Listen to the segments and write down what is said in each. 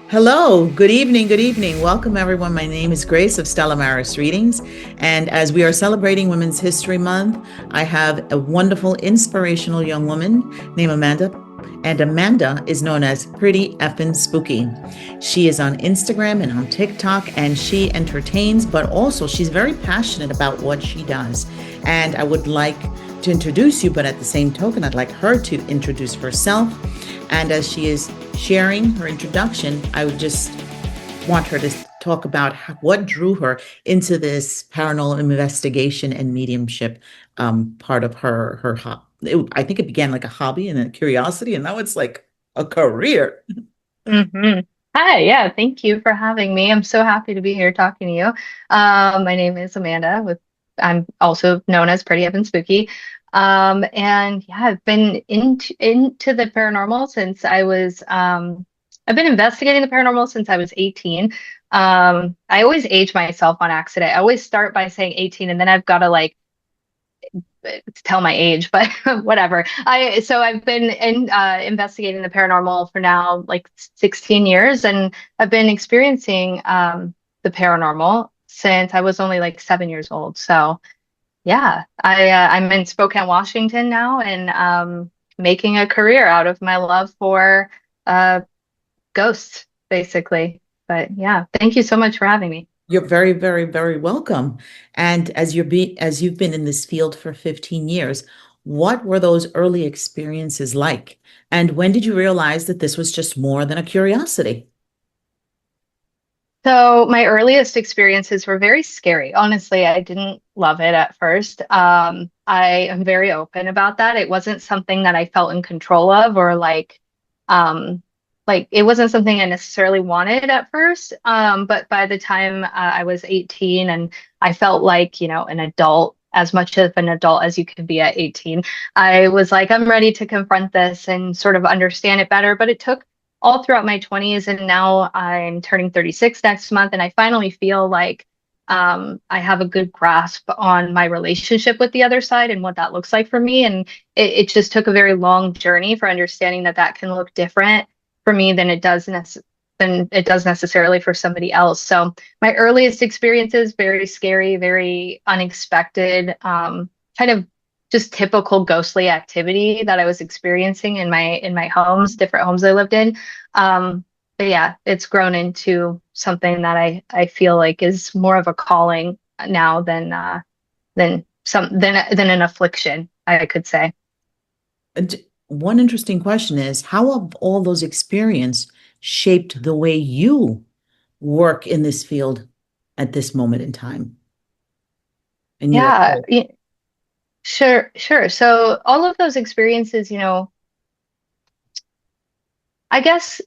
Hello, good evening, good evening. Welcome, everyone. My name is Grace of Stella Maris Readings. And as we are celebrating Women's History Month, I have a wonderful, inspirational young woman named Amanda. And Amanda is known as Pretty Effin' Spooky. She is on Instagram and on TikTok, and she entertains, but also she's very passionate about what she does. And I would like to introduce you, but at the same token, I'd like her to introduce herself. And as she is sharing her introduction, I would just want her to talk about what drew her into this paranormal investigation and mediumship part of her I think it began like a hobby and a curiosity, and now it's like a career. hmm Hi, yeah, thank you for having me. I'm so happy to be here talking to you. My name is Amanda I'm also known as Pretty Up and Spooky. And yeah, I've been into the paranormal since I've been investigating the paranormal since I was 18. I always age myself on accident. I always start by saying 18 and then I've got to like to tell my age, but whatever. I've been investigating the paranormal for now like 16 years, and I've been experiencing the paranormal since I was only like 7 years old. So yeah, I'm in Spokane, Washington now, and making a career out of my love for uh, ghosts, basically. But yeah, thank you so much for having me. You're very, very, very welcome. And as you've been in this field for 15 years, what were those early experiences like? And when did you realize that this was just more than a curiosity? So my earliest experiences were very scary. Honestly, I didn't love it at first. I am very open about that. It wasn't something that I felt in control of or like it wasn't something I necessarily wanted at first. But by the time I was 18 and I felt like, an adult, as much of an adult as you can be at 18, I was like, I'm ready to confront this and sort of understand it better. But it took all throughout my 20s, and now I'm turning 36 next month, and I finally feel like I have a good grasp on my relationship with the other side and what that looks like for me. And it just took a very long journey for understanding that that can look different for me than it does necessarily for somebody else. So my earliest experiences, very scary, very unexpected, kind of just typical ghostly activity that I was experiencing in my different homes I lived in. But yeah, it's grown into something that I feel like is more of a calling now than an affliction, I could say. And one interesting question is, how have all those experiences shaped the way you work in this field at this moment in time in your Yeah, career? sure, sure. So all of those experiences, I guess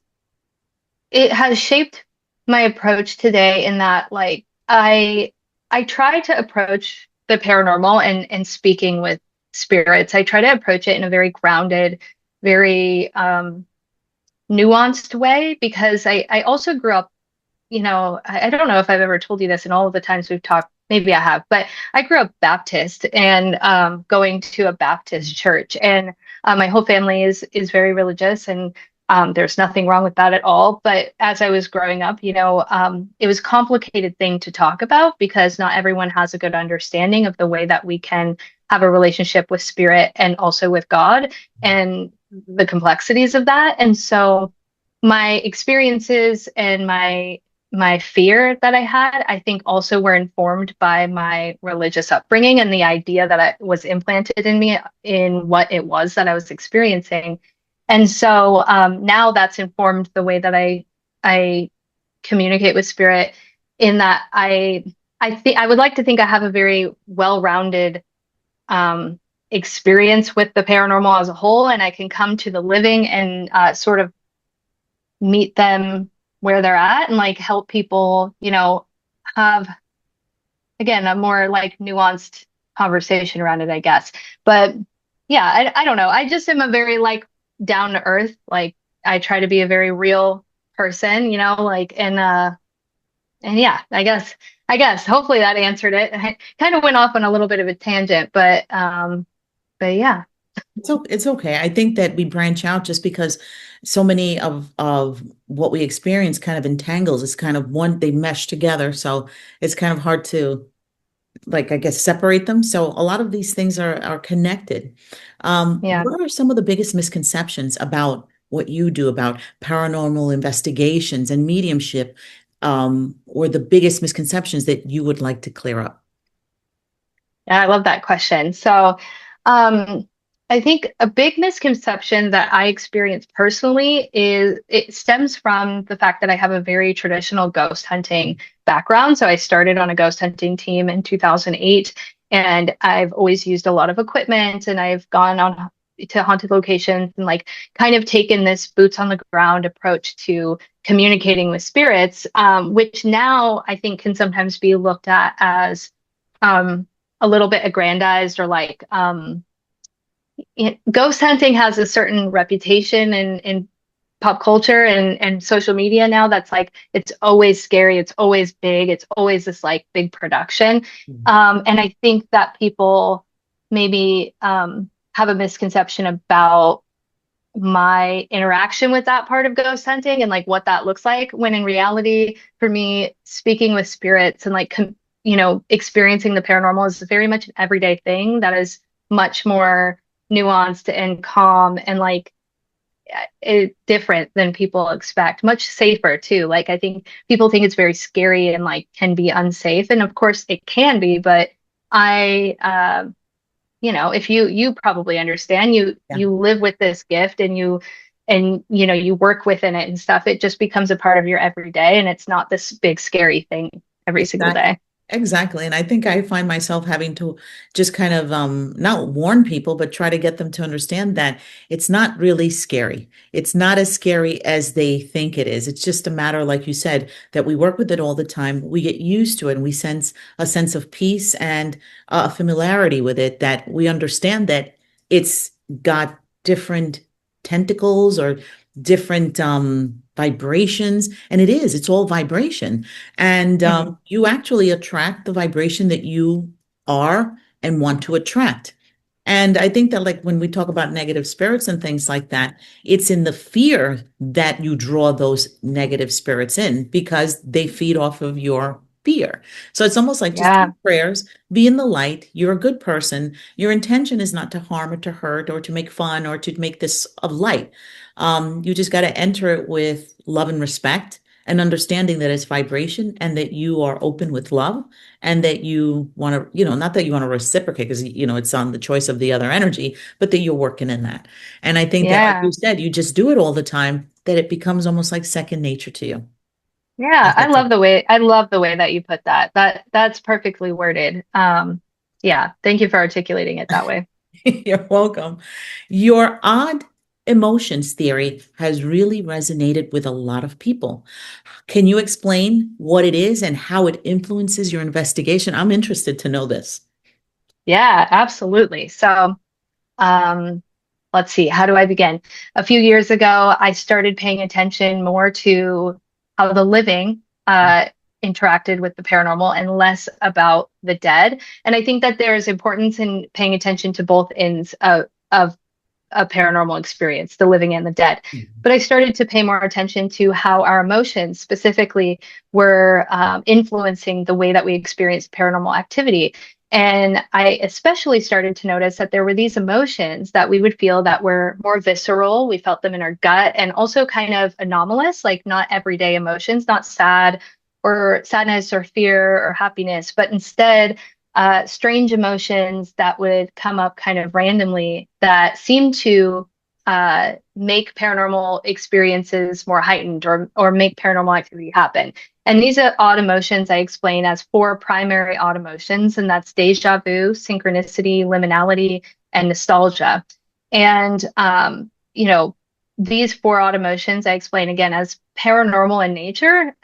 it has shaped my approach today in that like I try to approach the paranormal and speaking with spirits. I try to approach it in a very grounded, very nuanced way because I also grew up, I don't know if I've ever told you this in all of the times we've talked, maybe I have, but I grew up Baptist and going to a Baptist church, and my whole family is very religious, and there's nothing wrong with that at all. But as I was growing up, it was a complicated thing to talk about because not everyone has a good understanding of the way that we can have a relationship with spirit and also with God and the complexities of that. And so my experiences and my fear that I had, I think also were informed by my religious upbringing and the idea that I was implanted in me in what it was that I was experiencing. And so now that's informed the way that I communicate with spirit in that I think I would like to think I have a very well-rounded experience with the paranormal as a whole, and I can come to the living and sort of meet them where they're at and like help people, have again a more like nuanced conversation around it, I guess. But yeah, I don't know. I just am a very like down to earth, like I try to be a very real person, like and yeah, I guess hopefully that answered it. I kind of went off on a little bit of a tangent, but yeah. It's okay. I think that we branch out just because so many of what we experience kind of entangles. It's kind of one, they mesh together. So it's kind of hard to, like, I guess, separate them. So a lot of these things are connected. Yeah. What are some of the biggest misconceptions about what you do about paranormal investigations and mediumship, or the biggest misconceptions that you would like to clear up? Yeah, I love that question. So, um, I think a big misconception that I experience personally is it stems from the fact that I have a very traditional ghost hunting background. So I started on a ghost hunting team in 2008, and I've always used a lot of equipment, and I've gone on to haunted locations and like kind of taken this boots on the ground approach to communicating with spirits, which now I think can sometimes be looked at as um, a little bit aggrandized or like ghost hunting has a certain reputation in pop culture and social media now that's like it's always scary, it's always big, it's always this like big production. Mhm. And I think that people maybe have a misconception about my interaction with that part of ghost hunting and like what that looks like when in reality for me speaking with spirits and like experiencing the paranormal is very much an everyday thing that is much more nuanced and calm and like different than people expect, much safer too. Like I think people think it's very scary and like can be unsafe, and of course it can be, but I if you probably understand, Yeah, you live with this gift and you work within it and stuff, it just becomes a part of your everyday and it's not this big scary thing every single exactly. day. Exactly. And I think I find myself having to just kind of not warn people, but try to get them to understand that it's not really scary. It's not as scary as they think it is. It's just a matter, like you said, that we work with it all the time. We get used to it and we sense a sense of peace and a familiarity with it, that we understand that it's got different tentacles or different vibrations. And it's all vibration. And Hmm. you actually attract the vibration that you are and want to attract. And I think that, like, when we talk about negative spirits and things like that, it's in the fear that you draw those negative spirits in because they feed off of your fear. So it's almost like just do Yeah. prayers, be in the light. You're a good person. Your intention is not to harm or to hurt or to make fun or to make this of light. You just got to enter it with love and respect and understanding that it's vibration and that you are open with love and that you want to, not that you want to reciprocate because, it's on the choice of the other energy, but that you're working in that. And I think that, like you Yeah. said, you just do it all the time, that it becomes almost like second nature to you. Yeah, If that's okay. I love the way that you put that. That's perfectly worded. Yeah, thank you for articulating it that way. You're welcome. Your odd emotions theory has really resonated with a lot of people. Can you explain what it is and how it influences your investigation? I'm interested to know this. Yeah, absolutely. So, Um, let's see, how do I begin? A few years ago, I started paying attention more to how the living interacted with the paranormal and less about the dead. And I think that there's importance in paying attention to both ends of a paranormal experience, the living and the dead. Mhm. But I started to pay more attention to how our emotions specifically were influencing the way that we experienced paranormal activity. And I especially started to notice that there were these emotions that we would feel that were more visceral. We felt them in our gut and also kind of anomalous, like not everyday emotions, not sad or sadness or fear or happiness, but instead strange emotions that would come up kind of randomly that seem to make paranormal experiences more heightened or make paranormal activity happen. And these are odd emotions I explain as four primary odd emotions, and that's deja vu, synchronicity, liminality, and nostalgia. And these four odd emotions I explain again as paranormal in nature.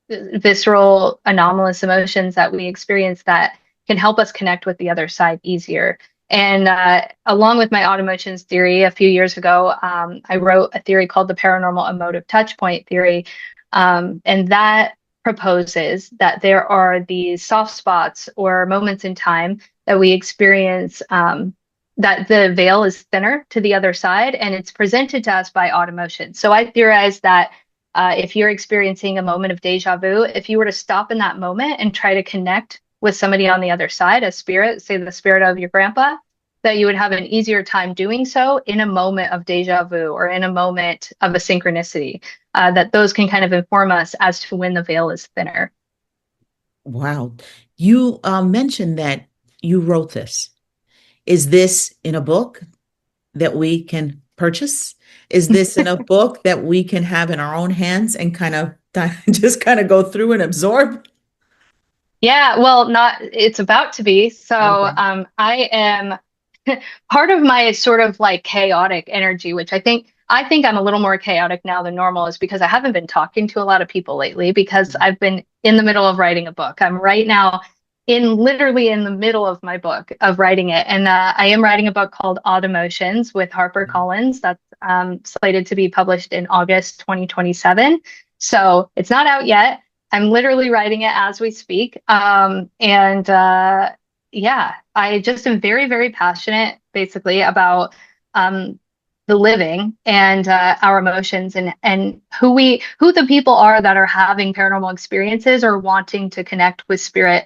Visceral, anomalous emotions that we experience that can help us connect with the other side easier. And along with my odd emotions theory, a few years ago, I wrote a theory called the paranormal emotive touch point theory. And that proposes that there are these soft spots or moments in time that we experience. that the veil is thinner to the other side, and it's presented to us by odd emotions. So I theorize that if you're experiencing a moment of deja vu, if you were to stop in that moment and try to connect with somebody on the other side, a spirit, say the spirit of your grandpa, that you would have an easier time doing so in a moment of deja vu or in a moment of a synchronicity. That those can kind of inform us as to when the veil is thinner. Wow. You mentioned that you wrote this. Is this in a book that we can purchase? Is this in a book that we can have in our own hands and kind of just kind of go through and absorb? Yeah, well, not it's about to be. So Okay. I am part of my sort of like chaotic energy, which I think I'm a little more chaotic now than normal, is because I haven't been talking to a lot of people lately because I've been in the middle of writing a book. I'm right now in literally in the middle of my book of writing it, and I am writing a book called Odd Emotions with HarperCollins that's slated to be published in August 2027. So it's not out yet. I'm literally writing it as we speak. And yeah, I just am very, very passionate basically about the living and our emotions and who the people are that are having paranormal experiences or wanting to connect with spirit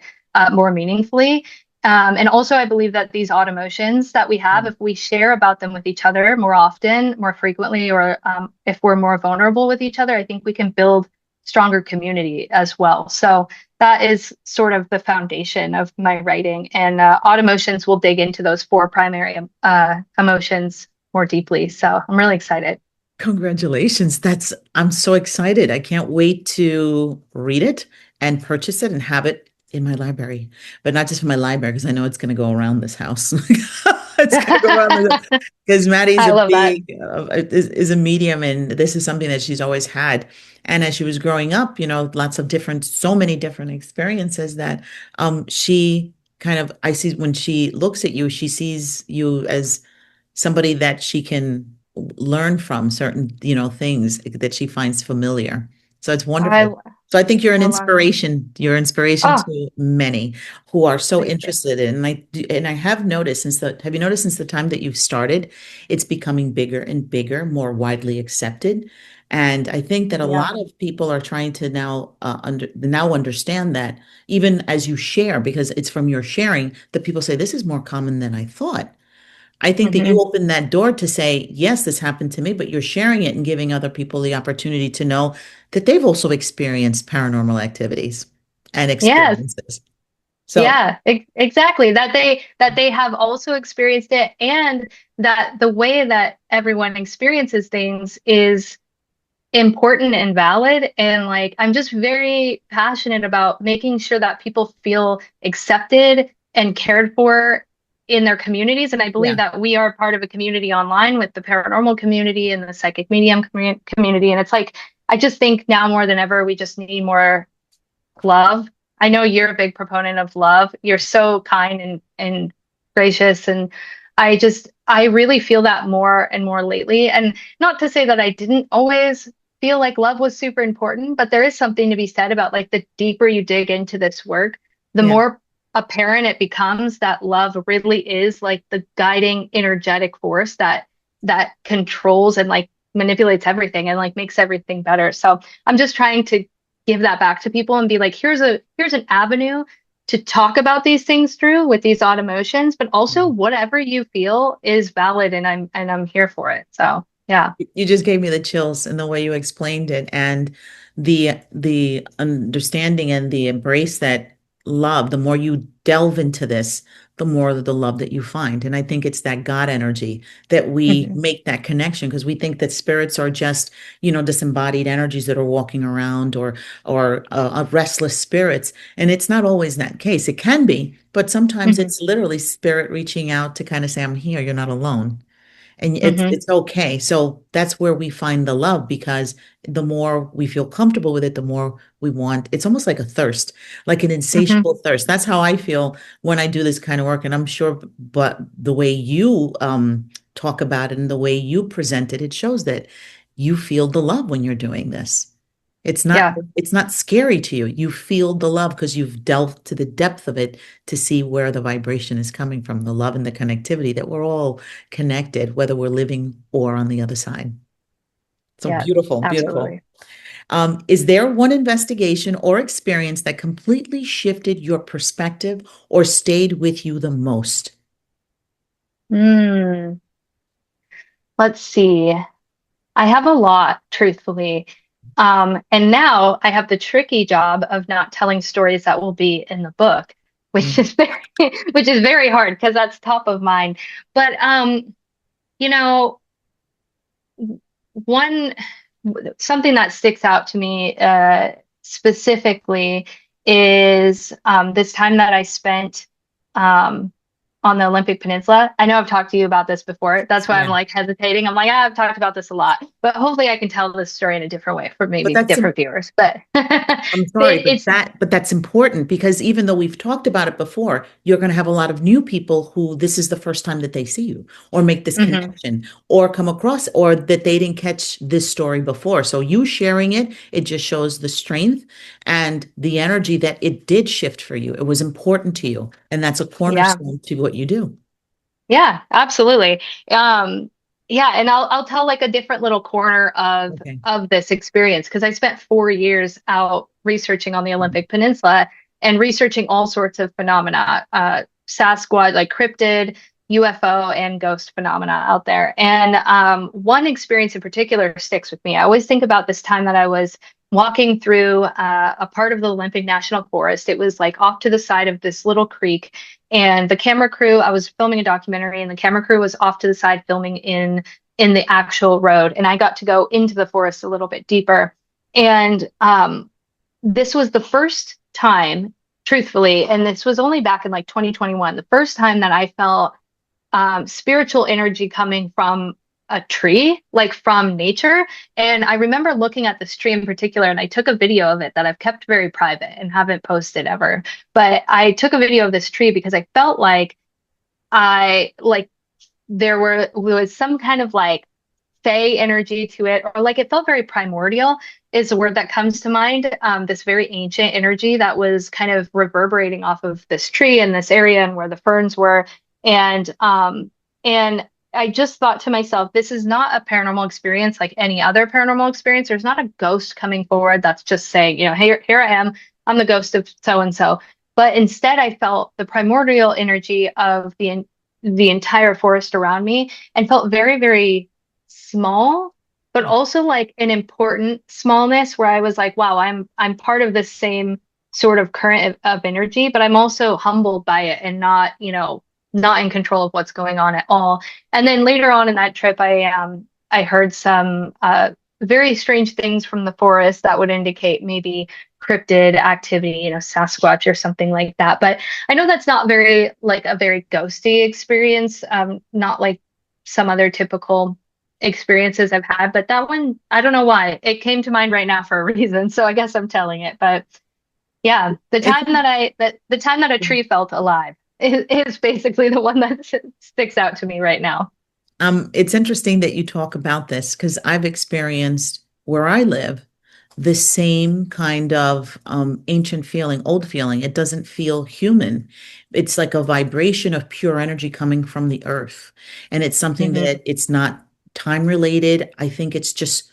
more meaningfully. And also, I believe that these odd emotions that we have, if we share about them with each other more often, more frequently, or if we're more vulnerable with each other, I think we can build stronger community as well. So that is sort of the foundation of my writing. And Odd Emotions will dig into those four primary emotions more deeply. So I'm really excited. Congratulations. I'm so excited. I can't wait to read it and purchase it and have it in my library. But not just for my library, because I know it's going to go around this house. It's going to go around because Maddie's I a love that. big is a medium, and this is something that she's always had. And as she was growing up, lots of different, so many different experiences that she kind of I see when she looks at you, she sees you as somebody that she can learn from certain, things that she finds familiar. So it's I wonderful. So I think you're an I love it. inspiration. You're an inspiration Oh, to many who are so thank you. interested in, and I have noticed have you noticed since the time that you've started, it's becoming bigger and bigger, more widely accepted. And I think that a Yeah. lot of people are trying to now understand that even as you share, because it's from your sharing that people say this is more common than I thought. I think that you Hmm. open that door to say, yes, this happened to me, but you're sharing it and giving other people the opportunity to know that they've also experienced paranormal activities and Yes. experiences. So, Yeah, exactly. That they have also experienced it, and that the way that everyone experiences things is important and valid. And like, I'm just very passionate about making sure that people feel accepted and cared for in their communities. And I believe yeah, that we are part of a community online with the paranormal community and the psychic medium community. And it's like, I just think now more than ever, we just need more love. I know you're a big proponent of love. You're so kind and gracious, and I really feel that more and more lately. And not to say that I didn't always feel like love was super important, but there is something to be said about like the deeper you dig into this work, the yeah. more apparent it becomes that love really is like the guiding energetic force that controls and like manipulates everything and like makes everything better. So I'm just trying to give that back to people and be like, here's an avenue to talk about these things through with these odd emotions, but also whatever you feel is valid, and I'm here for it. So yeah. You just gave me the chills in the way you explained it, and the understanding and the embrace that love, the more you delve into this, the more of the love that you find. And I think it's that God energy that we Hmm. make that connection, because we think that spirits are just, disembodied energies that are walking around, or restless spirits. And it's not always that case. It can be, but sometimes Hmm. it's literally spirit reaching out to kind of say, I'm here, you're not alone, and it's Hmm. it's okay. So that's where we find the love, because the more we feel comfortable with it, the more we want. It's almost like a thirst, like an Hmm. insatiable thirst. That's how I feel when I do this kind of work. And I'm sure, but the way you talk about it and the way you present it, it shows that you feel the love when you're doing this. It's not Yeah. it's not scary to you. You feel the love because you've delved to the depth of it to see where the vibration is coming from, the love and the connectivity that we're all connected, whether we're living or on the other side. So Yeah. beautiful, beautiful. Absolutely. Is there one investigation or experience that completely shifted your perspective or stayed with you the most? Mm, let's see. I have a lot, truthfully. And now I have the tricky job of not telling stories that will be in the book, which Mm, is very, which is very hard because that's top of mind. But you know, one something that sticks out to me specifically is this time that I spent um, on the Olympic Peninsula. I know I've talked to you about this before. That's why I'm yeah. like hesitating. I'm like, I've talked about this a lot, but hopefully I can tell this story in a different way for But maybe different viewers. But I'm sorry, but it's that's important because even though we've talked about it before, you're going to have a lot of new people who this is the first time that they see you or make this mhm, connection or come across or that they didn't catch this story before. So you sharing it, it just shows the strength and the energy that it did shift for you. It was important to you, and that's a yeah. cornerstone to what you do. Yeah, absolutely. Um, yeah, and I'll tell like a different little corner Okay. of this experience because I spent 4 years out researching on the Olympic Peninsula and researching all sorts of phenomena, Sasquatch, like cryptid, UFO, and ghost phenomena out there. And one experience in particular sticks with me. I always think about this time that I was walking through a part of the Olympic National Forest. It was like off to the side of this little creek and the camera crew, I was filming a documentary and the camera crew was off to the side filming in the actual road. And I got to go into the forest a little bit deeper. And this was the first time, truthfully, and this was only back in like 2021, the first time that I felt spiritual energy coming from a tree, like from nature. And I remember looking at this tree in particular, and I took a video of it that I've kept very private and haven't posted ever. But I took a video of this tree because I felt like I like was some kind of like fey energy to it, or like it felt very primordial is a word that comes to mind. This very ancient energy that was kind of reverberating off of this tree in this area and where the ferns were. And I just thought to myself, this is not a paranormal experience like any other paranormal experience. There's not a ghost coming forward that's just saying, here I am. I'm the ghost of so and so. But instead, I felt the primordial energy of the entire forest around me and felt very, very small, but also like an important smallness where I was like, wow, I'm part of this same sort of current of energy, but I'm also humbled by it and not, not in control of what's going on at all. And then later on in that trip, I heard some very strange things from the forest that would indicate maybe cryptid activity, Sasquatch or something like that. But I know that's not very like a very ghosty experience, not like some other typical experiences I've had, but that one, I don't know why. It came to mind right now for a reason, so I guess I'm telling it. But yeah, It's the time that a tree felt alive is basically the one that sticks out to me right now. it's interesting that you talk about this because I've experienced where I live the same kind of ancient feeling, old feeling. It doesn't feel human. It's like a vibration of pure energy coming from the earth. And it's something Hmm. that it's not time related. I think it's just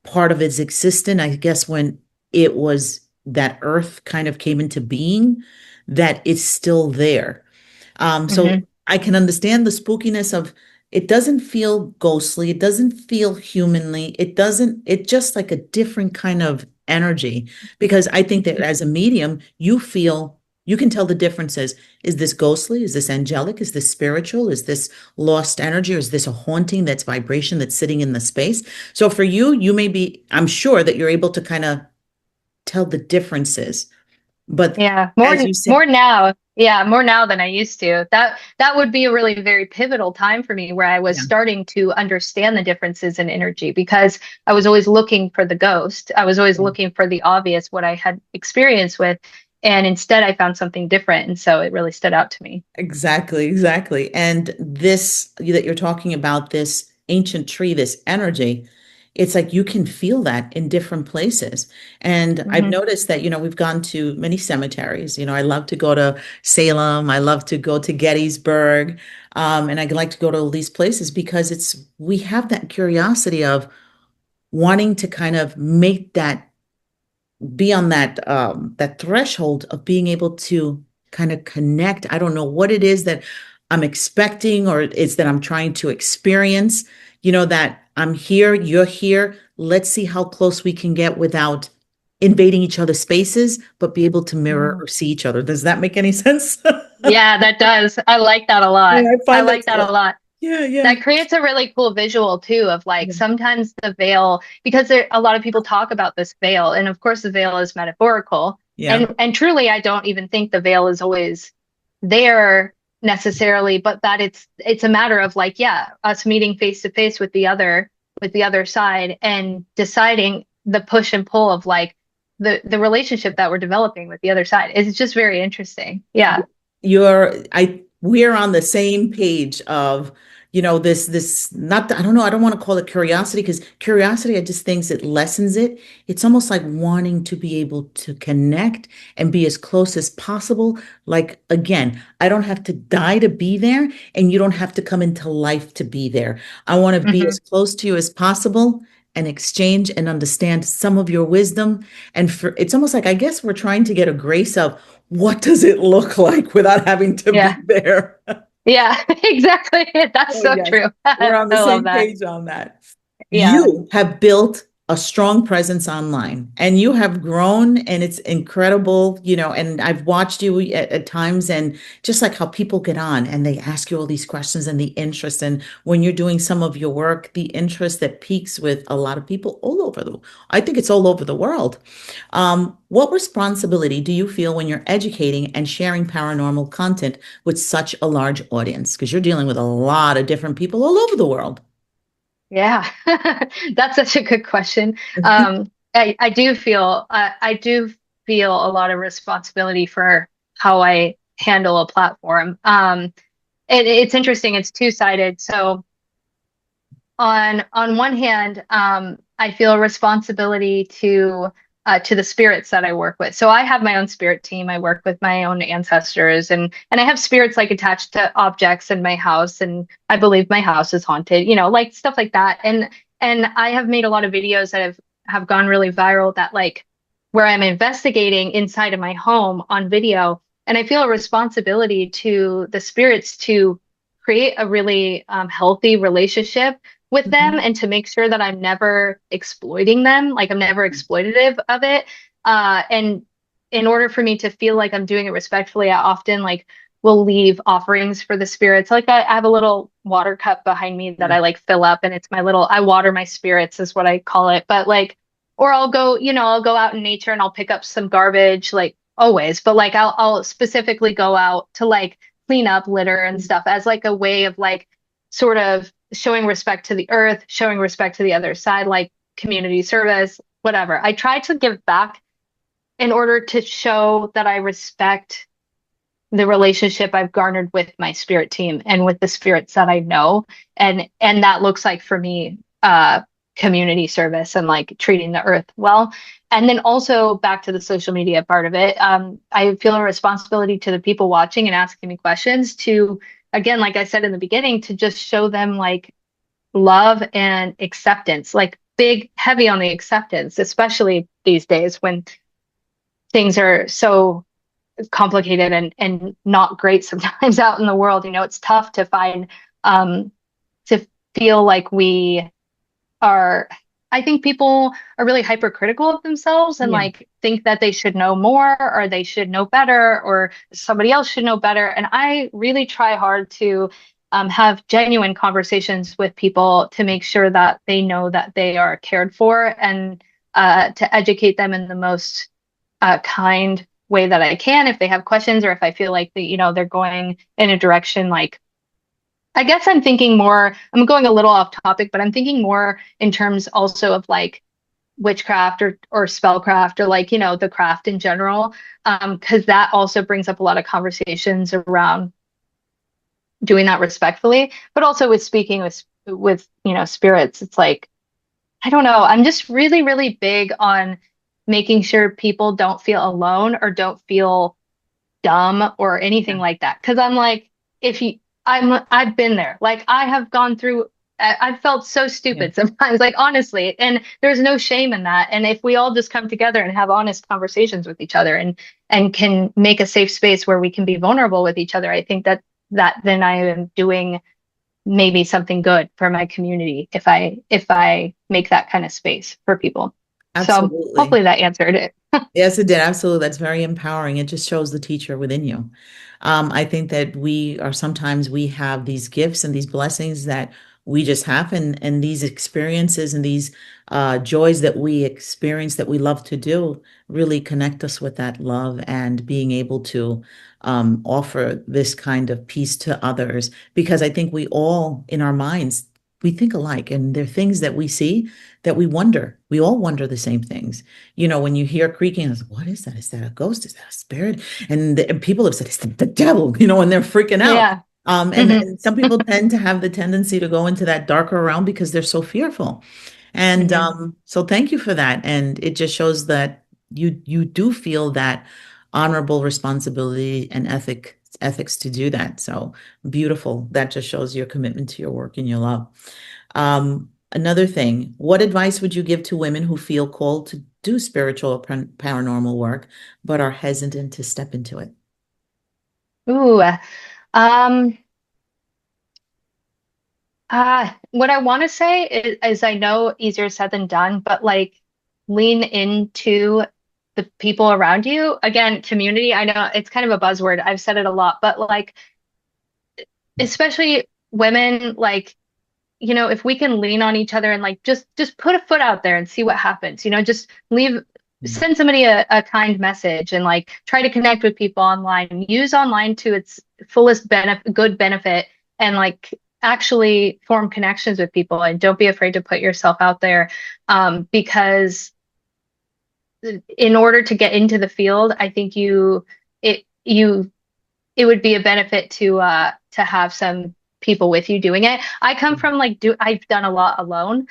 part of its existence. I guess when it was that earth kind of came into being, that it's still there. So Hmm. I can understand the spookiness of it doesn't feel ghostly, it doesn't feel humanly, it's just like a different kind of energy. Because I think that as a medium, you can tell the differences. Is this ghostly? Is this angelic? Is this spiritual? Is this lost energy? Or is this a haunting that's vibration that's sitting in the space? So for you, I'm sure that you're able to kind of tell the differences. But Yeah, as you said, more now. Yeah, more now than I used to. That would be a really very pivotal time for me where I was yeah. starting to understand the differences in energy because I was always looking for the ghost. I was always Yeah. looking for the obvious, what I had experience with, and instead I found something different, and so it really stood out to me. Exactly, exactly. And this that you're talking about, this ancient tree, this energy, it's like you can feel that in different places. And I've Hmm. noticed that, we've gone to many cemeteries. I love to go to Salem. I love to go to Gettysburg. And I like to go to all these places because we have that curiosity of wanting to kind of make that be on that threshold of being able to kind of connect. I don't know what it is that I'm expecting or it's that I'm trying to experience, that I'm here, you're here. Let's see how close we can get without invading each other's spaces, but be able to mirror Hmm. or see each other. Does that make any sense? Yeah, that does. I like that a Yeah, lot. I I find that like that a so. lot. Yeah, yeah. That creates a really cool visual too of like Yeah. sometimes the veil, because a lot of people talk about this veil, and of course the veil is metaphorical. Yeah. And truly, I don't even think the veil is always there necessarily, but that it's a matter of like, yeah, us meeting face to face with the other side and deciding the push and pull of like the relationship that we're developing with the other side. It's just very interesting. Yeah. We're on the same page of, this not, I don't know, I don't want to call it curiosity because curiosity, I just think it lessens it. It's almost like wanting to be able to connect and be as close as possible. Like, again, I don't have to die to be there, and you don't have to come into life to be there. I want to be Hmm. as close to you as possible and exchange and understand some of your wisdom. And it's almost like, I guess we're trying to get a grace of what does it look like without having to be Yeah. there? Yeah, exactly. That's Oh, so yes, true. we're I on the love same that. page on that. Yeah. You have built a strong presence online and you have grown, and it's incredible, and I've watched you at times, and just like how people get on and they ask you all these questions and the interest, and when you're doing some of your work, the interest that peaks with a lot of people all over I think it's all over the world. What responsibility do you feel when you're educating and sharing paranormal content with such a large audience? Because you're dealing with a lot of different people all over the world. Yeah. That's such a good question. I do feel a lot of responsibility for how I handle a platform. It's interesting. It's two-sided. So on one hand, I feel a responsibility to the spirits that I work with. So I have my own spirit team. I work with my own ancestors, and I have spirits like attached to objects in my house, and I believe my house is haunted, like stuff like that. And I have made a lot of videos that have gone really viral that like where I'm investigating inside of my home on video, and I feel a responsibility to the spirits to create a really healthy relationship with them Mhm. and to make sure that I'm never exploiting them, like I'm never exploitative of it. And in order for me to feel like I'm doing it respectfully, I often like will leave offerings for the spirits. Like I have a little water cup behind me that Yeah. I like fill up, and it's my little, I water my spirits is what I call it. But like, or I'll go, I'll go out in nature and I'll pick up some garbage, like always, but like I'll specifically go out to like clean up litter and stuff as like a way of like sort of showing respect to the earth, showing respect to the other side, like community service, whatever. I try to give back in order to show that I respect the relationship I've garnered with my spirit team and with the spirits that I know. And that looks like for me community service and like treating the earth well. And then also back to the social media part of it, I feel a responsibility to the people watching and asking me questions to, again, like I said in the beginning, to just show them like love and acceptance, like big, heavy on the acceptance, especially these days when things are so complicated and not great sometimes out in the world. It's tough to find, to feel like we are, I think people are really hypercritical of themselves and Yeah. like think that they should know more or they should know better or somebody else should know better. And I really try hard to have genuine conversations with people to make sure that they know that they are cared for and to educate them in the most kind way that I can if they have questions or if I feel like they're going in a direction like I guess I'm thinking more, I'm going a little off topic, but I'm thinking more in terms also of like witchcraft or spellcraft or like, the craft in general. Because that also brings up a lot of conversations around doing that respectfully, but also with speaking with spirits. It's like I don't know. I'm just really, really big on making sure people don't feel alone or don't feel dumb or anything Yeah. like that. Because I'm like, if you, I've been there. Like I have gone through. I've felt so Yeah. stupid sometimes. Like honestly, and there's no shame in that. And if we all just come together and have honest conversations with each other and can make a safe space where we can be vulnerable with each other, I think that then I am doing maybe something good for my community if I make that kind of space for people. So Absolutely. hopefully that answered it. Yes, it did. Absolutely. That's very empowering. It just shows the teacher within you. I think that we are sometimes we have these gifts and these blessings that we just have, and these experiences and these joys that we experience that we love to do really connect us with that love and being able to offer this kind of peace to others. Because I think we all, in our minds, we think alike, and there are things that we see that we wonder. We all wonder the same things. When you hear creaking, it's, what is that? Is that a ghost? Is that a spirit? And people have said it's the devil, and they're freaking out. Yeah. And, Hmm. and some people tend to have the tendency to go into that darker realm because they're so fearful. And Hmm. so thank you for that. And it just shows that you do feel that honorable responsibility and ethics to do that. So beautiful. That just shows your commitment to your work and your love. Another thing, what advice would you give to women who feel called to do spiritual or paranormal work, but are hesitant to step into it? Ooh. Um, what I want to say is I know easier said than done, but like lean into the people around you. Again, community, I know it's kind of a buzzword. I've said it a lot, but like especially women, like if we can lean on each other and like just put a foot out there and see what happens, just Mm. send somebody a kind message and like try to connect with people online. Use online to its fullest benefit and like actually form connections with people and don't be afraid to put yourself out there because in order to get into the field, I think you it would be a benefit to have some people with you doing it. I come from like I've done a lot alone,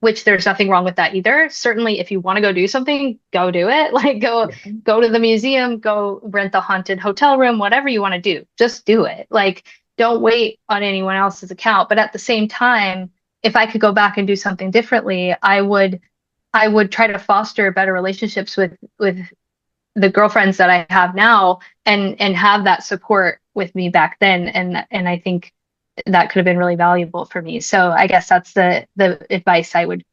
which there's nothing wrong with that either. Certainly, if you want to go do something, go do it. Like go to the museum, go rent the haunted hotel room, whatever you want to do, just do it. Like don't wait on anyone else's account. But at the same time, if I could go back and do something differently, I would try to foster better relationships with the girlfriends that I have now and have that support with me back then and I think that could have been really valuable for me. So I guess that's the advice I would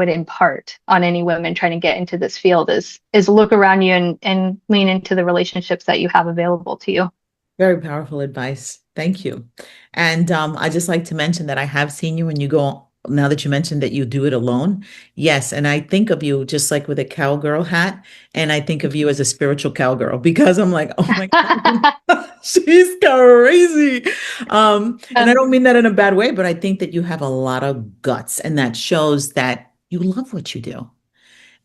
impart on any women trying to get into this field is look around you and lean into the relationships that you have available to you. Very powerful advice. Thank you. And I just like to mention that I have seen you when you go, now that you mentioned that you do it alone. Yes. And I think of you just like with a cowgirl hat. And I think of you as a spiritual cowgirl because I'm like, oh my God, she's crazy. And I don't mean that in a bad way, but I think that you have a lot of guts and that shows that you love what you do.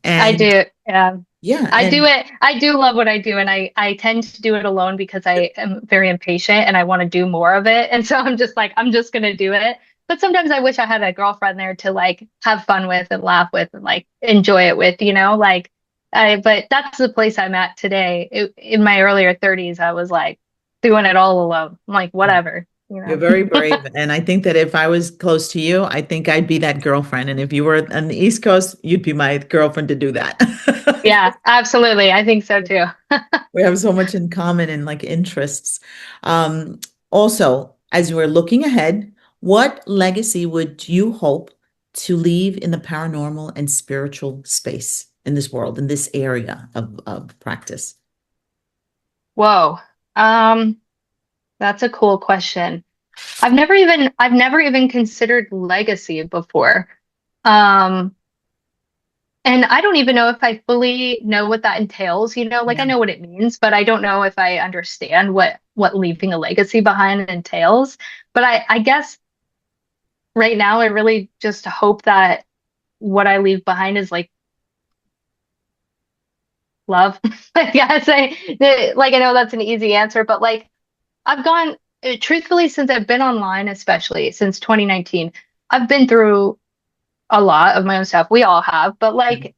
I And do. Yeah. yeah, I do and it. I do love what I do, and I tend to do it alone because I am very impatient and I want to do more of it. And so I'm just like, I'm just gonna do it. But sometimes I wish I had a girlfriend there to like have fun with and laugh with and like enjoy it with, like but that's the place I'm at today. In my earlier 30s, I was like doing it all alone. I'm like, you're whatever. very brave. And I think that if I was close to you, I think I'd be that girlfriend. And if you were on the East Coast, you'd be my girlfriend to do that. Yeah, absolutely. I think so too. We have so much in common and like interests. Um, Also, as we're looking ahead, what legacy would you hope to leave in the paranormal and spiritual space in this world, in this area of practice? Whoa. Um, that's a cool question. I've never even considered legacy before. Um, and I don't even know if I fully know what that entails, like I Yeah. know what it means, but I don't know if I understand what leaving a legacy behind entails. But I guess right now I really just hope that what I leave behind is like love. I guess like I know that's an easy answer, but like I've gone truthfully since I've been online, especially since 2019, I've been through a lot of my own stuff. We all have, but like,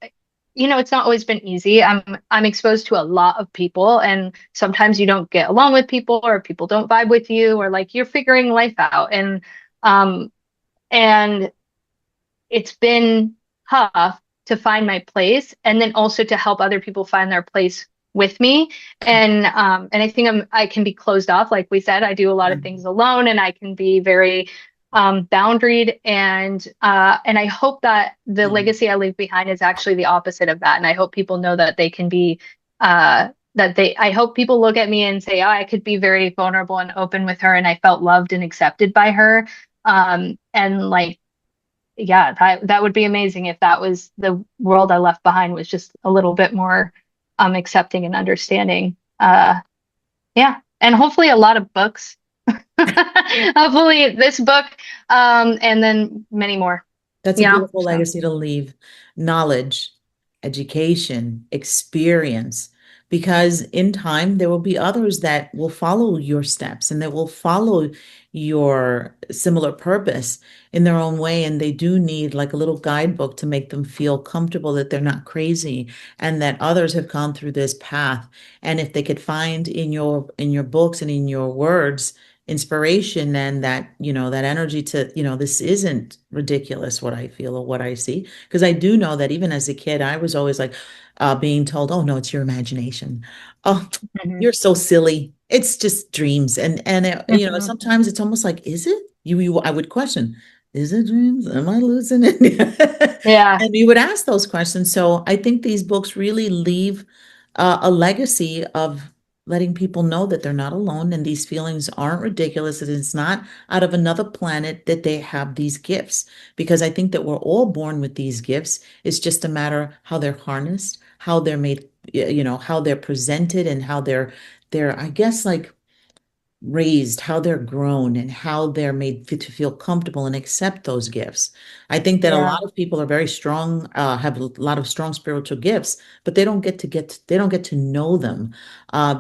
it's not always been easy. I'm exposed to a lot of people, and sometimes you don't get along with people, or people don't vibe with you, or like you're figuring life out. Um and it's been tough to find my place, and then also to help other people find their place with me. And I think I can be closed off. Like we said, I do a lot Yeah. of things alone, and I can be very boundaried, and I hope that the Yeah. legacy I leave behind is actually the opposite of that. And I hope people know that they can be I hope people look at me and say, oh, I could be very vulnerable and open with her, and I felt loved and accepted by her. And like, yeah, that would be amazing if that was the world I left behind, was just a little bit more accepting and understanding. Yeah. And hopefully a lot of books. Hopefully this book, and then many more, That's a you know? beautiful So legacy to leave. Knowledge, education, experience. Because in time, there will be others that will follow your steps and that will follow your similar purpose in their own way. And they do need like a little guidebook to make them feel comfortable that they're not crazy and that others have gone through this path. And if they could find in your books and in your words inspiration and that, that energy to, this isn't ridiculous what I feel or what I see. Because I do know that even as a kid, I was always like being told, oh, no, it's your imagination. Oh, mhm, you're so silly. It's just dreams. mhm. Sometimes it's almost like, is it? I would question, is it dreams? Am I losing it? Yeah. And you would ask those questions. So I think these books really leave a legacy of letting people know that they're not alone and these feelings aren't ridiculous. And it's not out of another planet that they have these gifts. Because I think that we're all born with these gifts. It's just a matter how they're harnessed, how they're made, how they're presented and how they're, I guess, like raised, how they're grown, and how they're made to feel comfortable and accept those gifts. I think that a Yeah. lot of people are very strong, have a lot of strong spiritual gifts, but they don't get to know them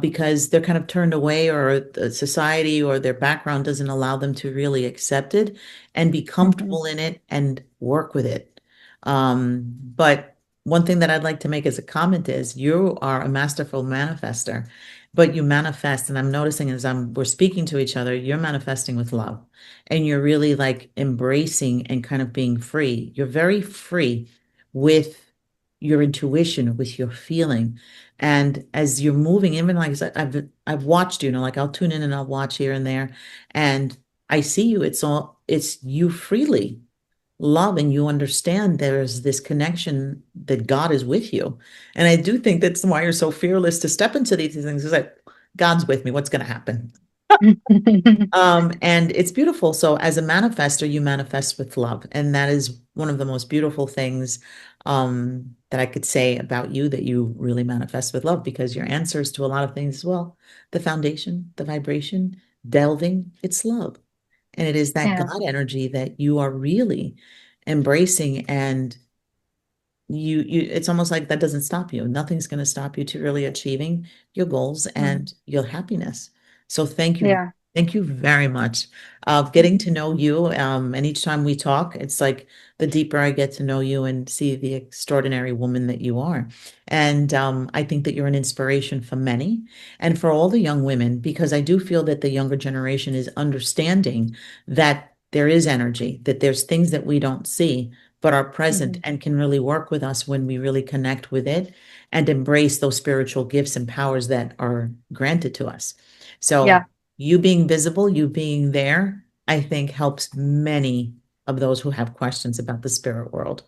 because they're kind of turned away, or the society or their background doesn't allow them to really accept it and be Mhm. comfortable in it and work with it. But one thing that I'd like to make as a comment is you are a masterful manifester, but you manifest, and I'm noticing as we're speaking to each other, you're manifesting with love, and you're really like embracing and kind of being free. You're very free with your intuition, with your feeling. And as you're moving, even like I said, I've watched you, like I'll tune in and I'll watch here and there, and I see you. It's you freely love, and you understand there's this connection that God is with you. And I do think that's why you're so fearless to step into these things. It's like, God's with me. What's going to happen? And it's beautiful. So as a manifester, you manifest with love. And that is one of the most beautiful things that I could say about you, that you really manifest with love, because your answers to a lot of things as well, the foundation, the vibration, delving, it's love. And it is that Yeah. God energy that you are really embracing, and it's almost like that doesn't stop you. Nothing's going to stop you to really achieving your goals Mm. and your happiness. So Yeah. thank you very much of getting to know you. And each time we talk, it's like the deeper I get to know you and see the extraordinary woman that you are. And I think that you're an inspiration for many and for all the young women, because I do feel that the younger generation is understanding that there is energy, that there's things that we don't see but are present Mhm. and can really work with us when we really connect with it and embrace those spiritual gifts and powers that are granted to us. So, Yeah. you being visible, you being there, I think helps many of those who have questions about the spirit world.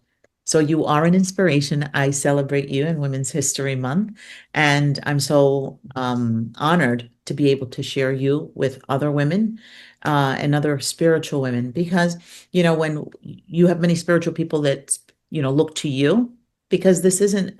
So, you are an inspiration. I celebrate you in Women's History Month, and I'm so honored to be able to share you with other women and other spiritual women, because when you have many spiritual people that look to you, because this isn't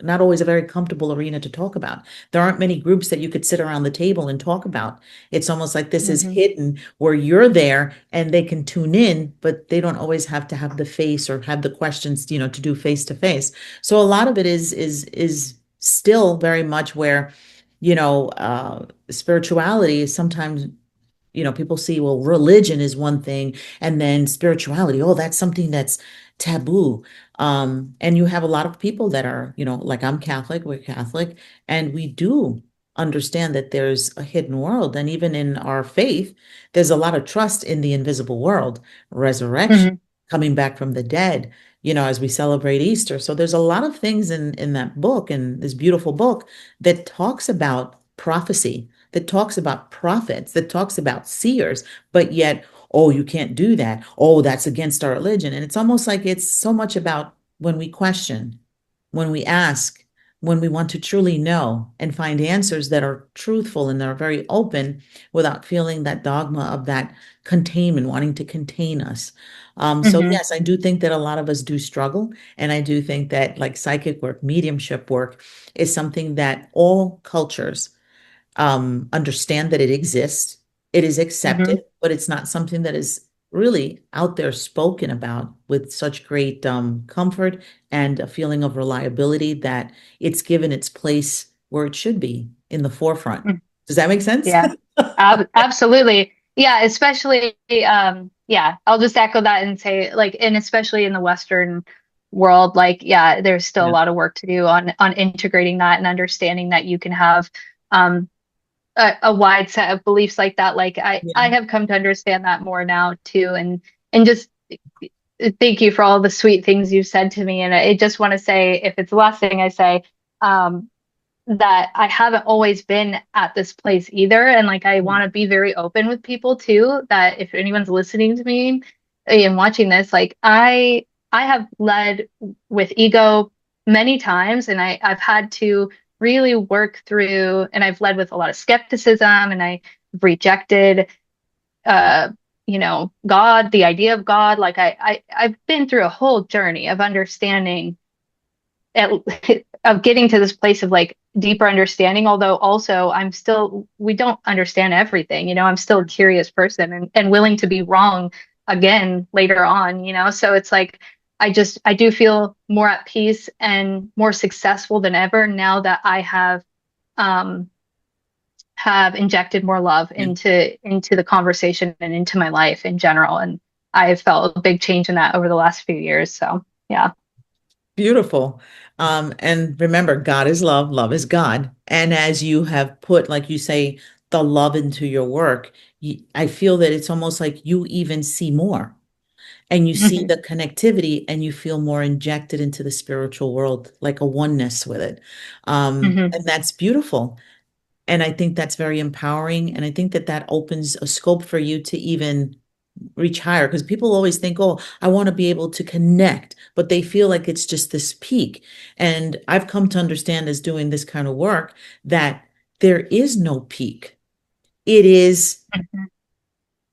not always a very comfortable arena to talk about. There aren't many groups that you could sit around the table and talk about. It's almost like this is Mhm. hidden, where you're there and they can tune in, but they don't always have to have the face or have the questions, to do face to face. So a lot of it is still very much where spirituality is sometimes people see, well, religion is one thing, and then spirituality, oh, that's something that's taboo. And you have a lot of people that are, like I'm Catholic, we're Catholic, and we do understand that there's a hidden world. And even in our faith, there's a lot of trust in the invisible world, resurrection, Hmm. coming back from the dead, as we celebrate Easter. So there's a lot of things in that book, in this beautiful book, that talks about prophecy, that talks about prophets, that talks about seers, but yet, oh, you can't do that. Oh, that's against our religion. And it's almost like it's so much about when we question, when we ask, when we want to truly know and find answers that are truthful and they're very open without feeling that dogma of that containment, wanting to contain us. So Hmm. yes, I do think that a lot of us do struggle. And I do think that like psychic work, mediumship work is something that all cultures understand that it exists. It is Hmm. accepted, but it's not something that is really out there spoken about with such great comfort and a feeling of reliability that it's given its place where it should be in the forefront. Does that make sense? Yeah, absolutely. Yeah, especially yeah, I'll just echo that and say like, and especially in the Western world, like yeah, there's still a Yeah. lot of work to do on integrating that and understanding that you can have um a wide set of beliefs like that. Like I Yeah. have come to understand that more now too, and just thank you for all the sweet things you've said to me. And I just want to say, if it's the last thing I say, um, that I haven't always been at this place either. And like, I want to be very open with people too, that if anyone's listening to me and watching this, like I have led with ego many times and I've had to really work through, and I've led with a lot of skepticism and I've rejected, uh, God, the idea of God. Like I've been through a whole journey of understanding at, of getting to this place of like deeper understanding, although also we don't understand everything, I'm still a curious person and willing to be wrong again later on, so it's like I do feel more at peace and more successful than ever now that I um have injected more love Yeah. into the conversation and into my life in general, and I've felt a big change in that over the last few years, so yeah. Beautiful. And remember, God is love, love is God. And as you have put, like you say, the love into your work, I feel that it's almost like you even see more and you see Hmm. the connectivity and you feel more injected into the spiritual world, like a oneness with it. Hmm. And that's beautiful. And I think that's very empowering. And I think that that opens a scope for you to even reach higher because people always think, oh, I want to be able to connect, but they feel like it's just this peak. And I've come to understand as doing this kind of work that there is no peak. It is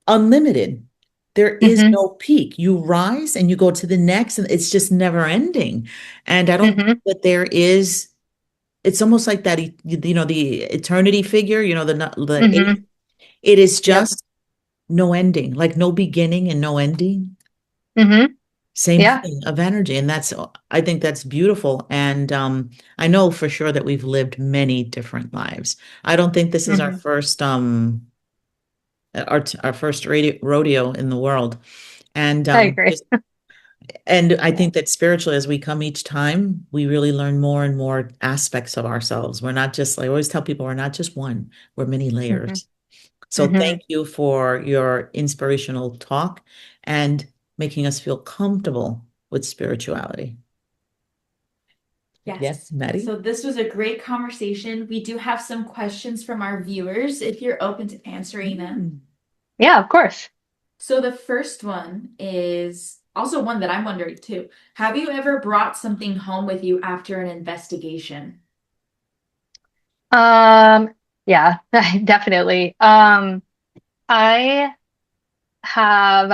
unlimited. There is Hmm. no peak. You rise and you go to the next, and it's just never ending. And I don't think Hmm. that there is, it's almost like that, the eternity figure, the eight, Hmm. it is Yep. just no ending, like no beginning and no ending. Hmm. Same Yeah. thing of energy. And I think that's beautiful. And I know for sure that we've lived many different lives. I don't think this is our Hmm. first our first rodeo in the world. And I agree. I Yeah. think that spiritually, as we come each time, we really learn more and more aspects of ourselves. We're not just, I always tell people, we're not just one, we're many Hmm. layers. So Hmm. thank you for your inspirational talk and making us feel comfortable with spirituality. Yes. Yes, Maddie? So this was a great conversation. We do have some questions from our viewers if you're open to answering them. Yeah, of course. So the first one is also one that I'm wondering too. Have you ever brought something home with you after an investigation? Um, yeah, definitely. I have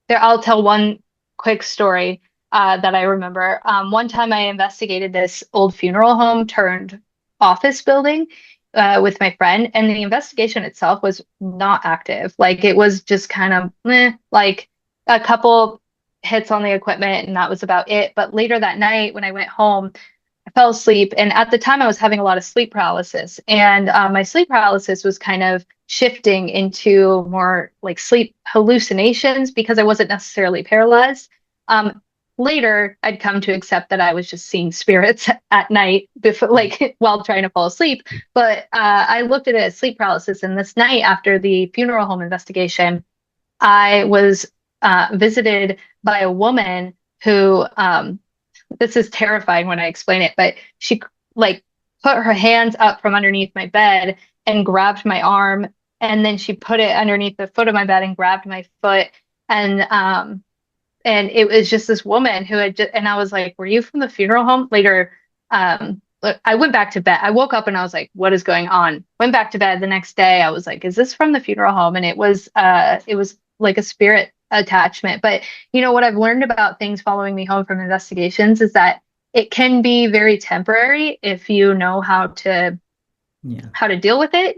there, I'll tell one quick story that I remember. One time I investigated this old funeral home turned office building with my friend, and the investigation itself was not active. Like it was just kind of like a couple hits on the equipment, and that was about it. But later that night, when I went home, I fell asleep, and at the time I was having a lot of sleep paralysis, and my sleep paralysis was kind of shifting into more like sleep hallucinations because I wasn't necessarily paralyzed. Later, I'd come to accept that I was just seeing spirits at night before, like while trying to fall asleep. But I looked at it as sleep paralysis. And this night, after the funeral home investigation, I was visited by a woman who, this is terrifying when I explain it, but she like put her hands up from underneath my bed and grabbed my arm, and then she put it underneath the foot of my bed and grabbed my foot, and it was just this woman who had just, and I was like, were you from the funeral home? Later, I went back to bed. I woke up and I was like, what is going on? Went back to bed the next day. I was like, is this from the funeral home? And it was like a spirit attachment. But you know what I've learned about things following me home from investigations is that it can be very temporary if you know how to deal with it,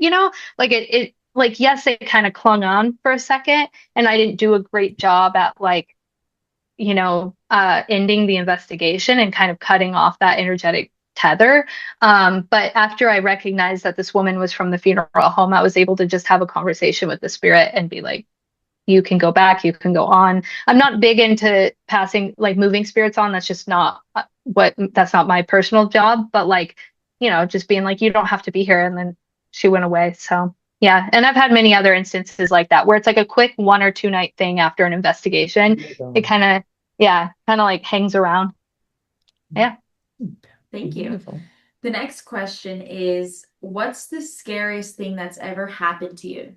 like it like yes, it kind of clung on for a second, and I didn't do a great job at like ending the investigation and kind of cutting off that energetic tether. But after I recognized that this woman was from the funeral home, I was able to just have a conversation with the spirit and be like, you can go back, you can go on. I'm not big into passing, like moving spirits on. That's just not that's not my personal job. But like, just being like, you don't have to be here. And then she went away. So yeah. And I've had many other instances like that where it's like a quick 1 or 2 night thing after an investigation. It kind of like hangs around. Yeah. Thank you. Beautiful. The next question is, what's the scariest thing that's ever happened to you?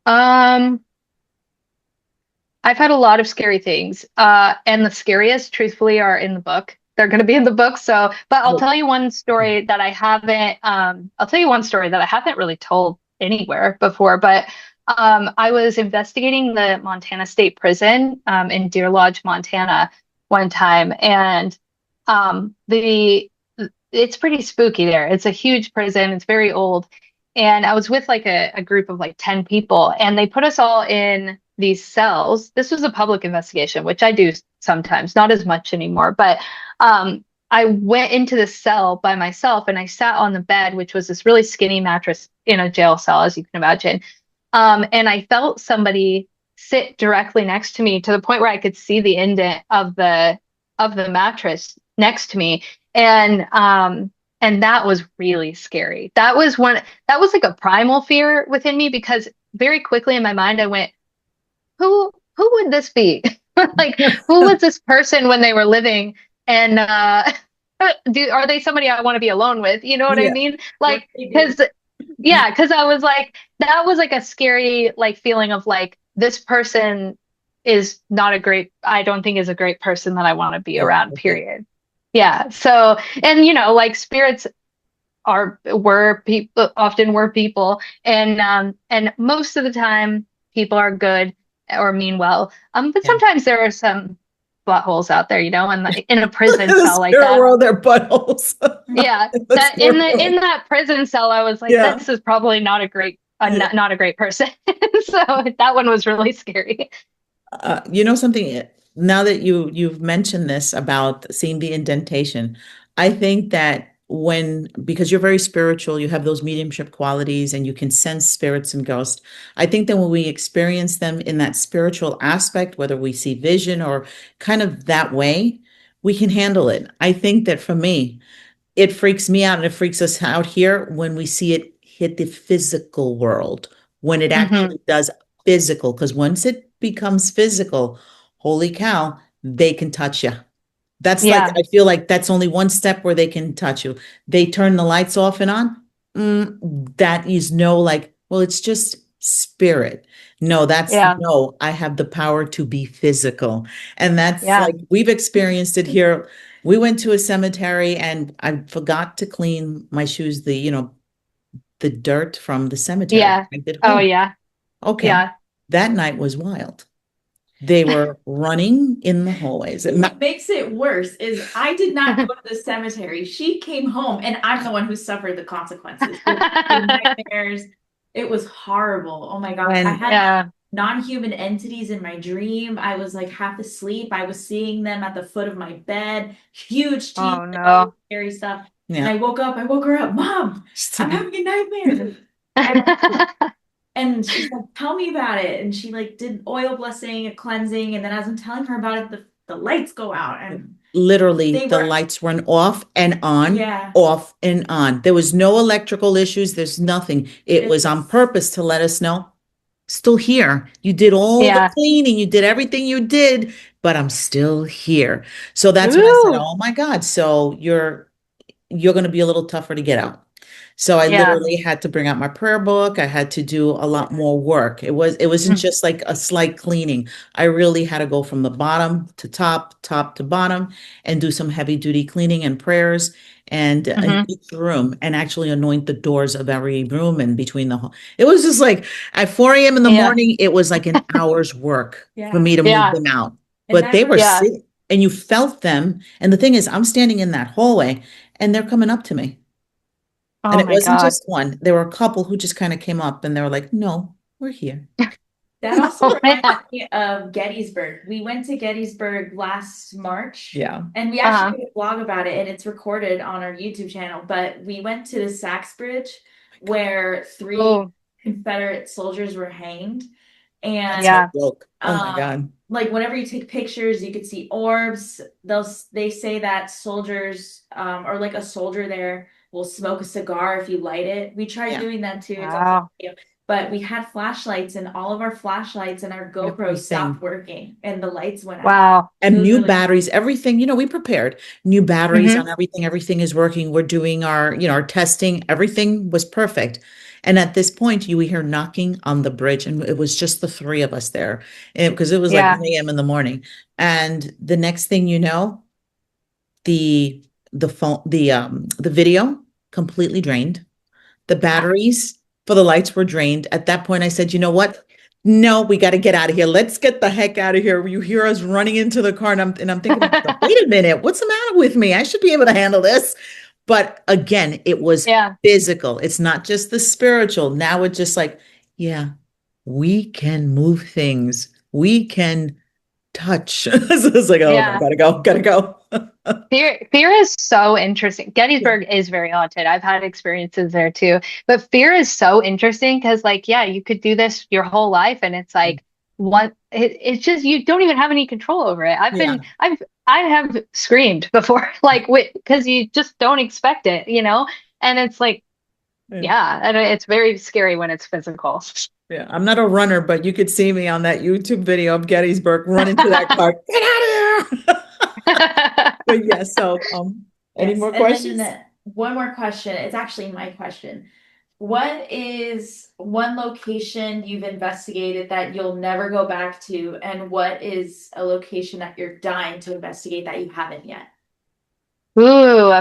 I've had a lot of scary things. And the scariest, truthfully, are in the book. They're going to be in the book. So, but I'll tell you one story that I haven't, really told anywhere before, but I was investigating the Montana State Prison in Deer Lodge, Montana one time. And it's pretty spooky there. It's a huge prison. It's very old. And I was with like a group of like 10 people, and they put us all in these cells. This was a public investigation, which I do sometimes, not as much anymore. But I went into the cell by myself, and I sat on the bed, which was this really skinny mattress in a jail cell, as you can imagine. And I felt somebody sit directly next to me to the point where I could see the indent of the mattress next to me. And that was really scary. That was like a primal fear within me, because very quickly in my mind I went, who would this be? Like, who was this person when they were living? And are they somebody I want to be alone with? You know what I mean? Like, because I was like, that was like a scary like feeling of like, this person is not I don't think is a great person that I want to be around, period. Yeah. So, and like spirits often were people, and most of the time people are good or mean well. But sometimes there are some buttholes out there, and like in a prison cell like that. World, they're buttholes. Yeah. That in that prison cell, I was like, this is probably not a great person. So that one was really scary. Something, now that you've mentioned this about seeing the indentation, I think that because you're very spiritual, you have those mediumship qualities and you can sense spirits and ghosts. I think that when we experience them in that spiritual aspect, whether we see vision or kind of that way, we can handle it. I think that for me, it freaks me out and it freaks us out here when we see it hit the physical world, when it actually does physical, because once it becomes physical, holy cow, they can touch you. That's like, I feel like that's only one step where they can touch you. They turn the lights off and on. That is like, well, it's just spirit. No, no, I have the power to be physical. And that's like, we've experienced it here. We went to a cemetery and I forgot to clean my shoes, the dirt from the cemetery. Yeah. Oh, yeah. Okay. Yeah. That night was wild. They were running in the hallways. What makes it worse is I did not go to the cemetery. She came home, and I'm the one who suffered the consequences. The nightmares. It was horrible. Oh my God. I had non-human entities in my dream. I was like half asleep. I was seeing them at the foot of my bed. Huge teeth. Oh no. Scary stuff. And I woke her up, Mom, I'm having a nightmare. And she's like, tell me about it. And she like did oil blessing, a cleansing. And then as I'm telling her about it, the lights go out and literally the lights went off and on, off and on. There was no electrical issues. There's nothing. It was on purpose to let us know, still here. You did all the cleaning, you did everything you did, but I'm still here. So that's when I said, oh my God, so you're going to be a little tougher to get out. So I literally had to bring out my prayer book. I had to do a lot more work. It wasn't just like a slight cleaning. I really had to go from the bottom to top, top to bottom, and do some heavy duty cleaning and prayers and in each room, and actually anoint the doors of every room and between it was just like at 4 a.m. in the morning, it was like an hour's work for me to move them out. But they were sitting and you felt them. And the thing is, I'm standing in that hallway and they're coming up to me. And it wasn't just one. There were a couple who just kind of came up and they were like, no, we're here. That also reminds me of Gettysburg. We went to Gettysburg last March. Yeah. And we actually did a blog about it and it's recorded on our YouTube channel. But we went to the Sachs Bridge where 3 Confederate soldiers were hanged. And oh my God. Like whenever you take pictures, you could see orbs. They say that soldiers or like a soldier there will smoke a cigar if you light it. We tried doing that too. But we had flashlights and all of our flashlights and our GoPros stopped working and the lights went out. Wow. And new batteries, everything, we prepared new batteries on everything. Everything is working. We're doing our testing. Everything was perfect. And at this point, you hear knocking on the bridge, and it was just the 3 of us there because it was like 1 a.m. in the morning. And the next thing you know, the video completely drained. The batteries for the lights were drained. At that point, I said, you know what? No, we got to get out of here. Let's get the heck out of here. You hear us running into the car, and I'm thinking, wait a minute, what's the matter with me? I should be able to handle this. But again, it was physical. It's not just the spiritual. Now it's just like, we can move things. We can touch. So it's like, gotta go. Fear is so interesting. Gettysburg is very haunted. I've had experiences there too. But fear is so interesting because you could do this your whole life and it's like it's just you don't even have any control over it. I have screamed before, because you just don't expect it, and it's like, and it's very scary when it's physical. Yeah, I'm not a runner, but you could see me on that YouTube video of Gettysburg running to that car. Get out of here! But so any more questions? One more question. It's actually my question. What is one location you've investigated that you'll never go back to, and what is a location that you're dying to investigate that you haven't yet? Ooh,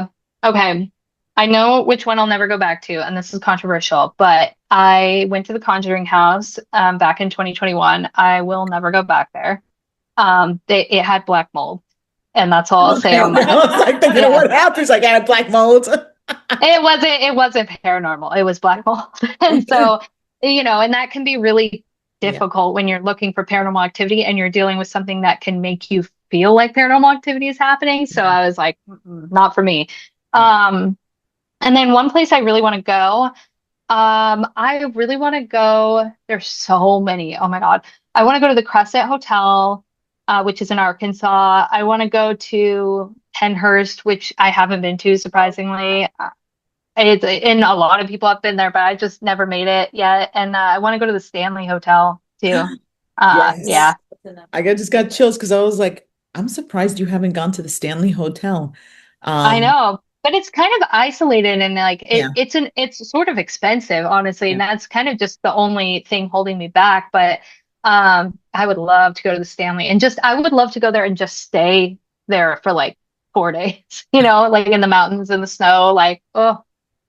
okay. I know which one I'll never go back to, and this is controversial, but I went to the Conjuring house back in 2021. I will never go back there. It had black mold, and that's all I'll say on that. I was like thinking, what happens? I had black mold. It wasn't paranormal. It was black mold. And so, and that can be really difficult when you're looking for paranormal activity and you're dealing with something that can make you feel like paranormal activity is happening. So I was like, not for me. And then one place I really want to go, there's so many. Oh my God. I want to go to the Crescent Hotel, which is in Arkansas. I want to go to Pennhurst, which I haven't been to, surprisingly. And a lot of people have been there, but I just never made it yet. And I want to go to the Stanley Hotel too. Yeah. I just got chills because I was like, I'm surprised you haven't gone to the Stanley Hotel. I know. But it's kind of isolated and it's sort of expensive, honestly. And that's kind of just the only thing holding me back. But I would love to go to the Stanley and I would love to go there and just stay there for like 4 days, like in the mountains in the snow,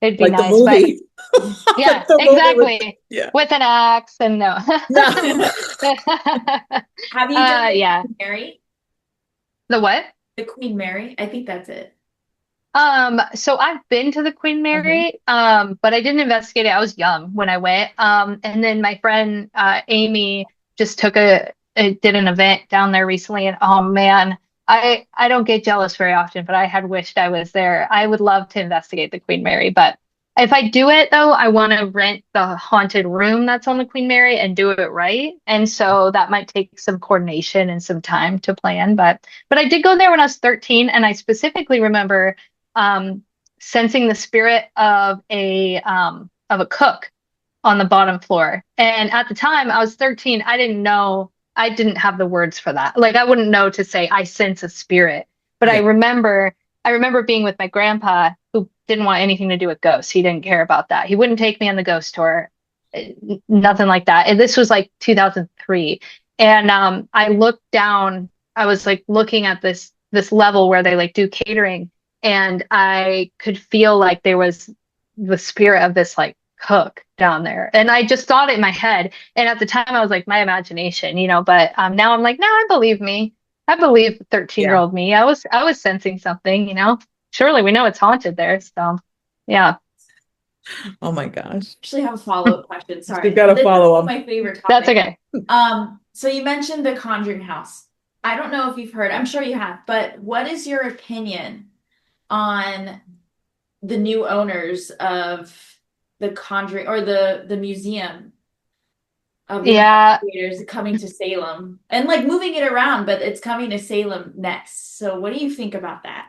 it'd be like nice. The movie. But, yeah, exactly. With an axe and no. Have you done Queen Mary? The what? The Queen Mary? I think that's it. So I've been to the Queen Mary, but I didn't investigate it. I was young when I went. And then my friend Amy just did an event down there recently, and oh man, I don't get jealous very often, but I had wished I was there. I would love to investigate the Queen Mary, but if I do it though, I want to rent the haunted room that's on the Queen Mary and do it right. And so that might take some coordination and some time to plan. But I did go there when I was 13, and I specifically remember um, sensing the spirit of a cook on the bottom floor. And at the time, I was 13. I didn't have the words for that. Like I wouldn't know to say I sense a spirit. But Yeah. I remember being with my grandpa who didn't want anything to do with ghosts. He didn't care about that. He wouldn't take me on the ghost tour. Nothing like that. And this was like 2003. And I looked down, I was like looking at this level where they like do catering, and I could feel like there was the spirit of this like cook down there. And I just thought it in my head. And at the time I was like, my imagination, but now I'm like, no, I believe me. I believe 13-year-old me. I was sensing something, Surely we know it's haunted there. So yeah. Oh my gosh. Actually have a follow-up question. Sorry. You got a This is follow-up. my favorite topic. That's okay. So you mentioned the Conjuring House. I don't know if you've heard, I'm sure you have, but what is your opinion on the new owners of the Conjuring or the museum of the investigators coming to Salem and like moving it around, but it's coming to Salem next. So what do you think about that?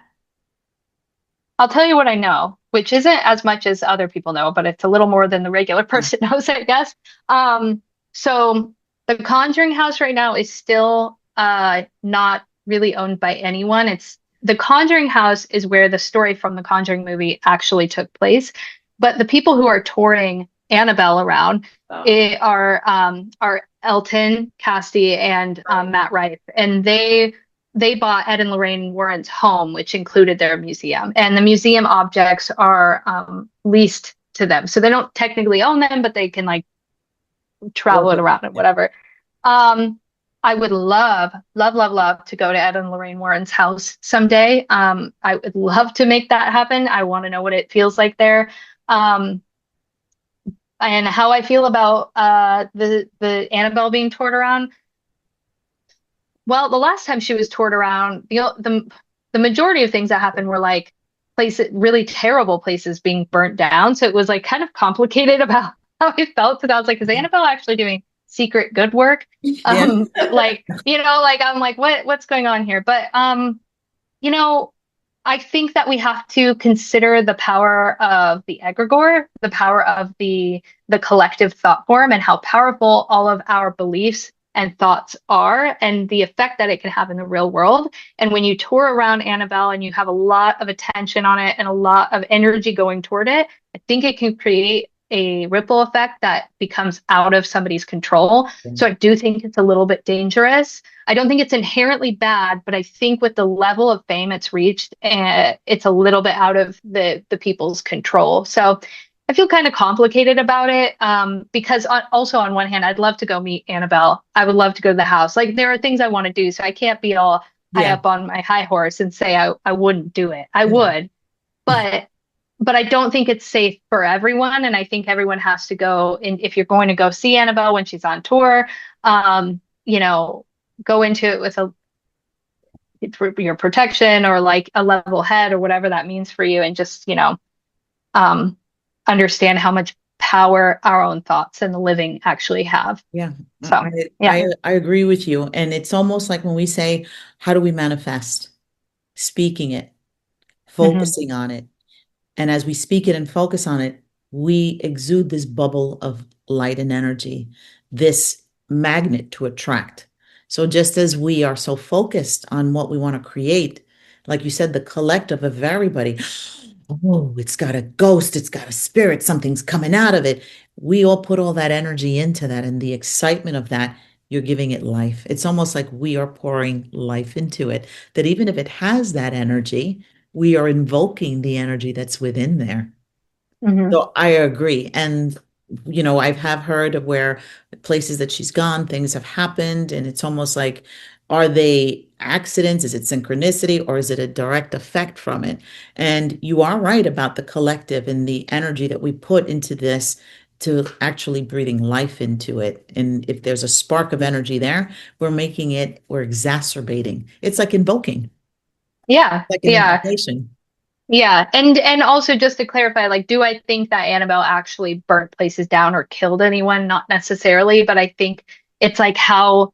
I'll tell you what I know, which isn't as much as other people know, but it's a little more than the regular person knows, I guess. So the Conjuring House right now is still not really owned by anyone. It's the Conjuring House is where the story from the Conjuring movie actually took place. But the people who are touring Annabelle around are Elton Casti and Matt Rife, and they bought Ed and Lorraine Warren's home, which included their museum, and the museum objects are leased to them, so they don't technically own them, but they can like travel it around and whatever. I would love, love, love, love to go to Ed and Lorraine Warren's house someday. I would love to make that happen. I want to know what it feels like there. And how I feel about the Annabelle being toured around. Well, the last time she was toured around, the majority of things that happened were like places, really terrible places being burnt down. So it was like kind of complicated about how I felt. So I was like, is Annabelle actually doing secret good work? Like, like I'm like, what's going on here? But I think that we have to consider the power of the egregore, the power of the collective thought form, and how powerful all of our beliefs and thoughts are, and the effect that it can have in the real world. And when you tour around Annabelle and you have a lot of attention on it and a lot of energy going toward it, I think it can create a ripple effect that becomes out of somebody's control. So I do think it's a little bit dangerous. I don't think it's inherently bad, but I think with the level of fame it's reached, it's a little bit out of the people's control. So I feel kind of complicated about it, because also on one hand, I'd love to go meet Annabelle. I would love to go to the house. Like there are things I want to do, so I can't be all high up on my high horse and say I wouldn't do it. I would, but I don't think it's safe for everyone, and I think everyone has to go. And if you're going to go see Annabelle when she's on tour, go into it with your protection or like a level head or whatever that means for you, and just understand how much power our own thoughts and the living actually have. Yeah. So I agree with you. And it's almost like when we say, how do we manifest? Speaking it, focusing on it. And as we speak it and focus on it, we exude this bubble of light and energy, this magnet to attract. So just as we are so focused on what we want to create, like you said, the collective of everybody, oh, it's got a ghost, it's got a spirit, something's coming out of it. We all put all that energy into that, and the excitement of that, you're giving it life. It's almost like we are pouring life into it, that even if it has that energy, we are invoking the energy that's within there. So I agree. And, I have heard of where places that she's gone, things have happened, and it's almost like, are they accidents? Is it synchronicity, or is it a direct effect from it? And you are right about the collective and the energy that we put into this to actually breathing life into it. And if there's a spark of energy there, we're exacerbating. It's like invoking, Yeah. like an Yeah. invocation. Yeah. And also just to clarify, like, do I think that Annabelle actually burnt places down or killed anyone? Not necessarily, but I think it's like how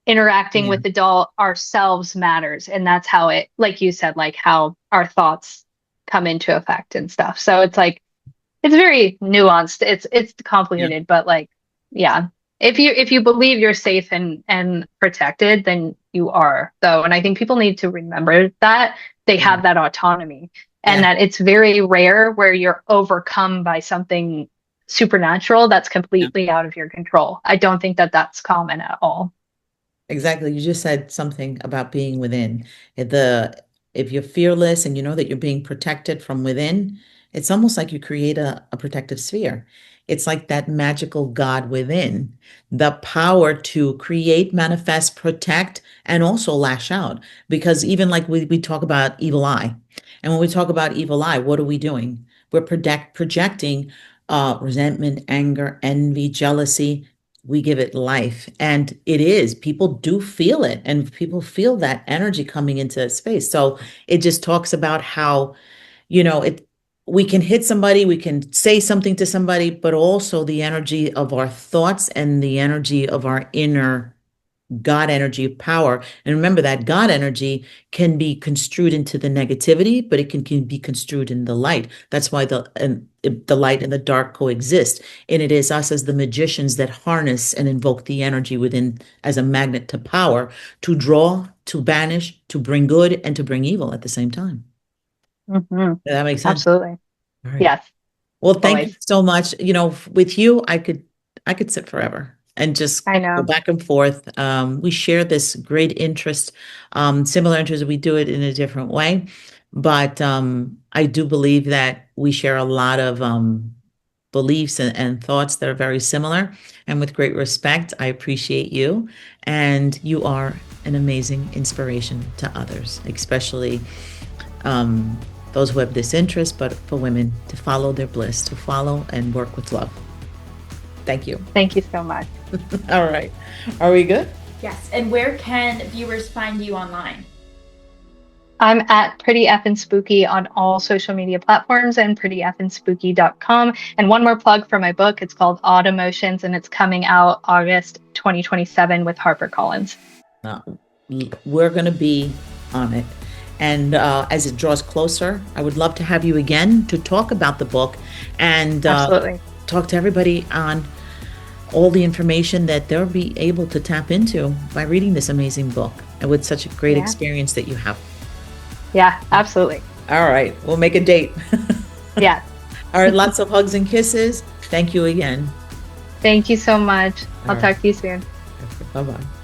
interacting Yeah. with the doll ourselves matters. And that's how it, like you said, like how our thoughts come into effect and stuff. So it's like it's very nuanced. It's Yeah. complicated, but like, yeah. If you believe you're safe and protected, then you are, though. And I think people need to remember that they Yeah. have that autonomy and Yeah. that it's very rare where you're overcome by something supernatural that's Yeah. completely out of your control. I don't think that that's common at all. Exactly. You just said something about being within. If you're fearless and you know that you're being protected from within, it's almost like you create a protective sphere. It's like that magical God within, the power to create, manifest, protect, and also lash out. Because even like we talk about evil eye. And when we talk about evil eye, what are we doing? We're projecting resentment, anger, envy, jealousy. We give it life, and it is, people do feel it, and people feel that energy coming into space. So it just talks about how, it we can hit somebody, we can say something to somebody, but also the energy of our thoughts and the energy of our inner God energy of power. And remember that God energy can be construed into the negativity, but it can be construed in the light. That's why the light and the dark coexist. And it is us as the magicians that harness and invoke the energy within as a magnet to power to draw, to banish, to bring good, and to bring evil at the same time. Hmm. Does that make sense? Absolutely. All right. Yes, Well, thank you always. so much. With you, I could sit forever and just I go know. back and forth. We share this great interest, similar interest. We do it in a different way, but I do believe that we share a lot of beliefs and thoughts that are very similar. And with great respect, I appreciate you, and you are an amazing inspiration to others, especially um, those who have this interest, but for women to follow their bliss, to follow and work with love. Thank you. Thank you so much. All right. Are we good? Yes. And where can viewers find you online? I'm at Pretty Effin' Spooky on all social media platforms and prettyeffinspooky.com. And one more plug for my book. It's called Odd Emotions and it's coming out August 2027 with HarperCollins. Uh, we're going to be on it. And as it draws closer, I would love to have you again to talk about the book and Absolutely. talk to everybody on all the information that they'll be able to tap into by reading this amazing book and with such a great Yeah. experience that you have. Yeah, absolutely. All right. We'll make a date. Yeah. All right. Lots of hugs and kisses. Thank you again. Thank you so much. I'll All right. talk to you soon. Bye-bye.